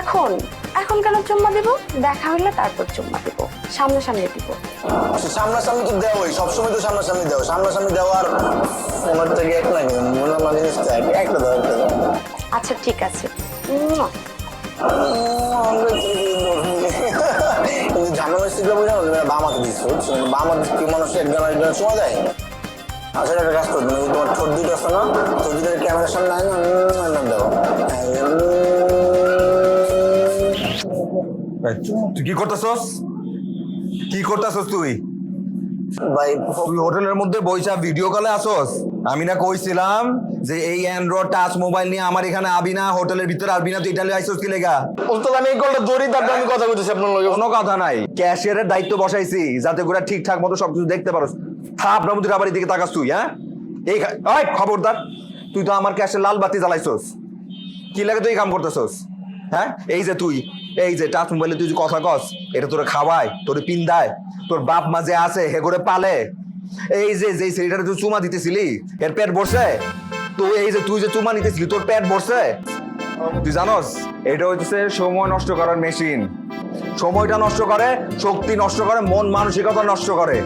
এখন এখন কেন চুম্মা দিব? দেখা হইলে তারপর চুম্মা দিব, সামনাসামনি দিব। সামনাসামনি তো দেওয়াই, সবসময় তো সামনাসামনি দেওয়া। সামনাসামনি দেওয়ার ফোনের থেকে এক না কেন মনে মাঝে একটা দাও, একটা দাও। আচ্ছা ঠিক আছে। ঝামেলা শিখলে বোঝা বাম হাতে দিচ্ছে, বুঝছো? বাম হাতে কেউ মানুষ একজন আরেকজনের সময় দেয়। আসলে একটা কাজ করবে, তোমার ঠোঁট দুটো আছে না, ঠোঁট দুটো ক্যামেরার সামনে আয় না, দাও। তুই কি করতেছস? কি করতেছস তুই? ভাই তুই হোটেলের মধ্যে বইসা ভিডিও কলে আসস? আমি না কইছিলাম যে এই অ্যান্ড্রয়েড টাচ মোবাইল নিয়ে আমার এখানে আবি না, হোটেলের ভিতরে আসবি না, তুই ইটালি আইসস কি লেগা? উস্তাদ আমি এই কলটা ধরি, তারপর আমি কথা বলতেছি আপনার লগে। কোনো কথা নাই, ক্যাশিয়ারের দায়িত্ব বসাইছি যাতে করে ঠিকঠাক মতো সবকিছু দেখতে পারোস। থাপ রামুদি রাবারি দিকে তাকাস তুই, হ্যাঁ? এই খবরদার, তুই তো আমার ক্যাশের লাল বাতি জ্বালাইছস। কি লাগে তুই কাম করতেছস? হ্যাঁ, এই যে তুই এই যে টাচ মোবাইলে তুই যে কথা কস, এটা তোরে খাওয়ায়, তোরে পিন্দায়, তোর বাপ মা যে আছে হে করে পালে। এই যে যেই ছেলেটারে তুই চুমা দিতেছিলি এর পেট ভরছে? তো এই যে তুই যে চুমা নিতেছিলি তোর পেট ভরছে? তুই জানোস এটা হচ্ছে সময় নষ্ট করার মেশিন। সময়টা নষ্ট করে, শক্তি নষ্ট করে, মন মানসিকতা নষ্ট করে।